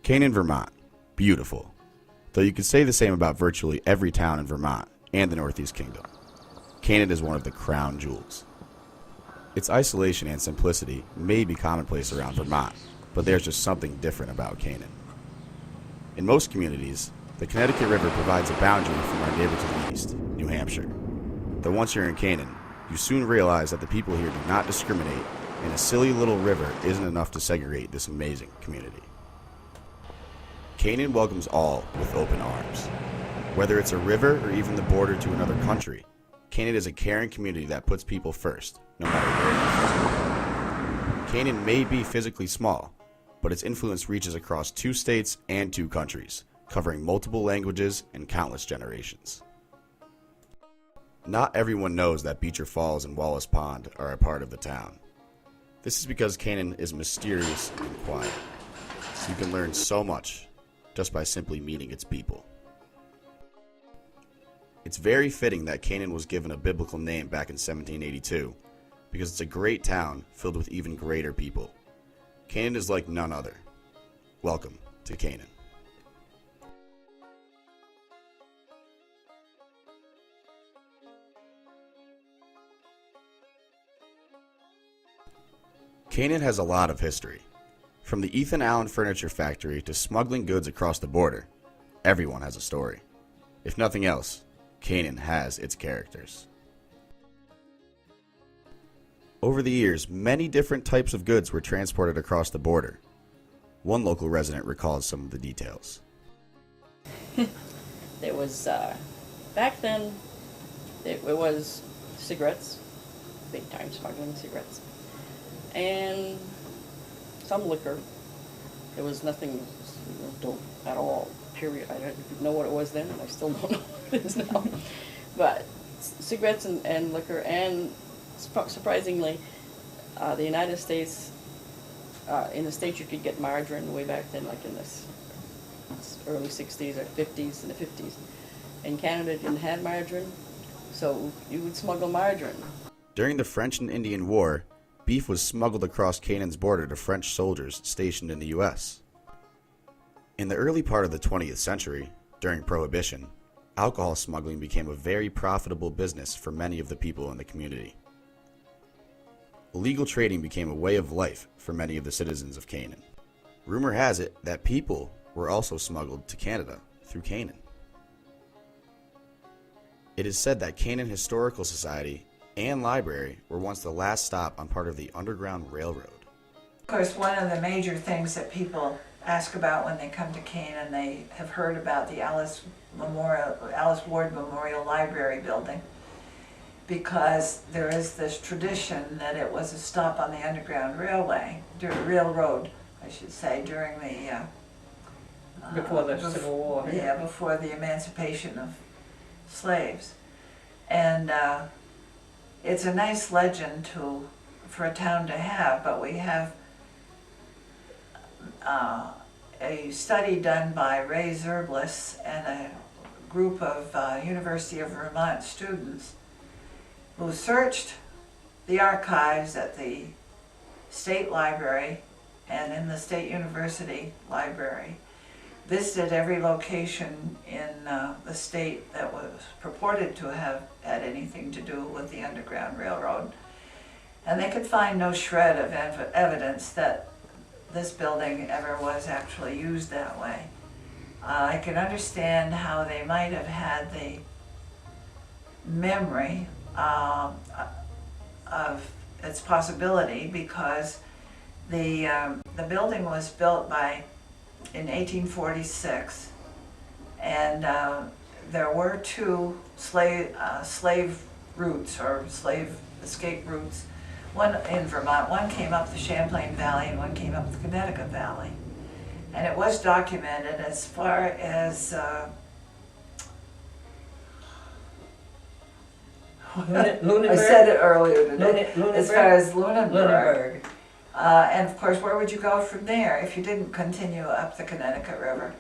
Canaan, Vermont. Beautiful. Though you could say the same about virtually every town in Vermont and the Northeast Kingdom. Canaan is one of the crown jewels. Its isolation and simplicity may be commonplace around Vermont, but there's just something different about Canaan. In most communities, the Connecticut River provides a boundary from our neighbor to the east, New Hampshire. Though once you're in Canaan, you soon realize that the people here do not discriminate, and a silly little river isn't enough to segregate this amazing community. Canaan welcomes all with open arms. Whether it's a river or even the border to another country, Canaan is a caring community that puts people first, no matter where you're from. Canaan may be physically small, but its influence reaches across 2 states and 2 countries, covering multiple languages and countless generations. Not everyone knows that Beecher Falls and Wallace Pond are a part of the town. This is because Canaan is mysterious and quiet. You can learn so much just by simply meeting its people. It's very fitting that Canaan was given a biblical name back in 1782, because it's a great town filled with even greater people. Canaan is like none other. Welcome to Canaan. Canaan has a lot of history. From the Ethan Allen Furniture Factory to smuggling goods across the border, everyone has a story. If nothing else, Canaan has its characters. Over the years, many different types of goods were transported across the border. One local resident recalls some of the details. There was, back then, it was cigarettes, big time smuggling cigarettes, and some liquor. There was nothing dope at all, period. I don't know what it was then, and I still don't know what it is now. But cigarettes and liquor, and surprisingly, the United States, in the States you could get margarine way back then, like in the early 60s or 50s, in the 50s. In Canada didn't have margarine, so you would smuggle margarine. During the French and Indian War, beef was smuggled across Canaan's border to French soldiers stationed in the U.S. In the early part of the 20th century, during Prohibition, alcohol smuggling became a very profitable business for many of the people in the community. Illegal trading became a way of life for many of the citizens of Canaan. Rumor has it that people were also smuggled to Canada through Canaan. It is said that Canaan Historical Society and Library were once the last stop on part of the Underground Railroad. Of course, one of the major things that people ask about when they come to Canaan, they have heard about the Alice Ward Memorial Library building, because there is this tradition that it was a stop on the Underground Railroad, I should say, during the Before the Civil War. Yeah, before the emancipation of slaves. And it's a nice legend for a town to have, but we have a study done by Ray Zerblis and a group of University of Vermont students who searched the archives at the State Library and in the State University Library, visited every location in the state that was purported to have had anything to do with the Underground Railroad, and they could find no shred of evidence that this building ever was actually used that way. I can understand how they might have had the memory of its possibility, because the building was built in 1846, and there were 2 slave routes or slave escape routes. One in Vermont, one came up the Champlain Valley and one came up the Connecticut Valley. And it was documented as far as I said it earlier today, as far as Lunenburg. And of course, where would you go from there if you didn't continue up the Connecticut River?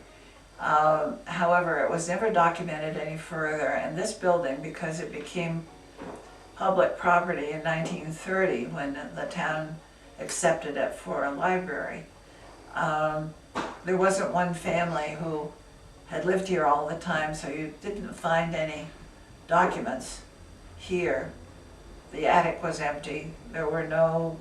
However, it was never documented any further, and this building, because it became public property in 1930 when the town accepted it for a library, there wasn't one family who had lived here all the time, so you didn't find any documents here. The attic was empty. There were no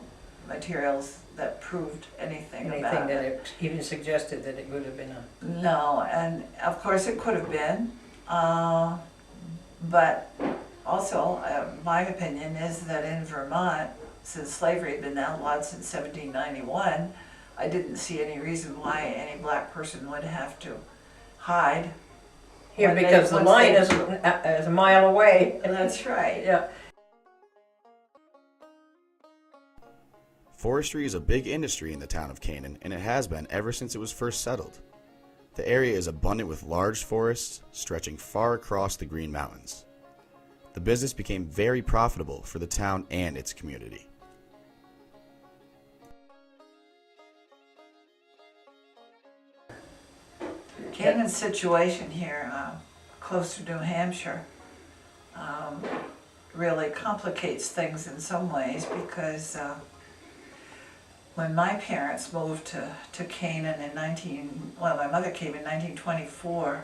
materials that proved anything Anything about that it. it even suggested that it would have been a... No, and of course it could have been, but also my opinion is that in Vermont, since slavery had been outlawed since 1791, I didn't see any reason why any black person would have to hide. Here, when they- because the once line they- is a mile away. That's right. Yeah. Forestry is a big industry in the town of Canaan, and it has been ever since it was first settled. The area is abundant with large forests stretching far across the Green Mountains. The business became very profitable for the town and its community. Canaan's situation here, close to New Hampshire, really complicates things in some ways because when my parents moved to Canaan in my mother came in 1924,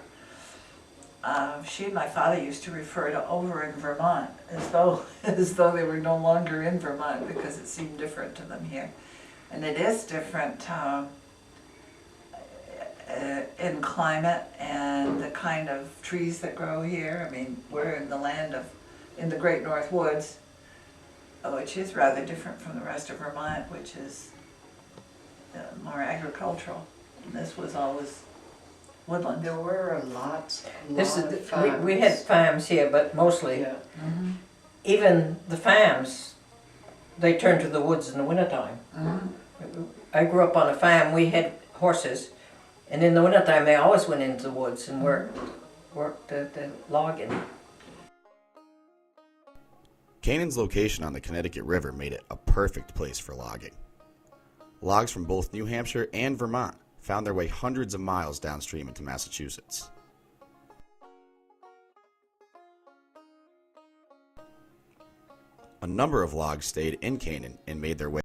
she and my father used to refer to over in Vermont as though they were no longer in Vermont because it seemed different to them here. And it is different in climate and the kind of trees that grow here. I mean, we're in the in the Great North Woods, which is rather different from the rest of Vermont, which is more agricultural. And this was always woodland. There were lots This of is farms. we had farms here, but mostly Yeah. Mm-hmm. even the farms, they turned to the woods in the wintertime. Mm-hmm. I grew up on a farm. We had horses, and in the wintertime they always went into the woods and worked the logging. Canaan's location on the Connecticut River made it a perfect place for logging. Logs from both New Hampshire and Vermont found their way hundreds of miles downstream into Massachusetts. A number of logs stayed in Canaan and made their way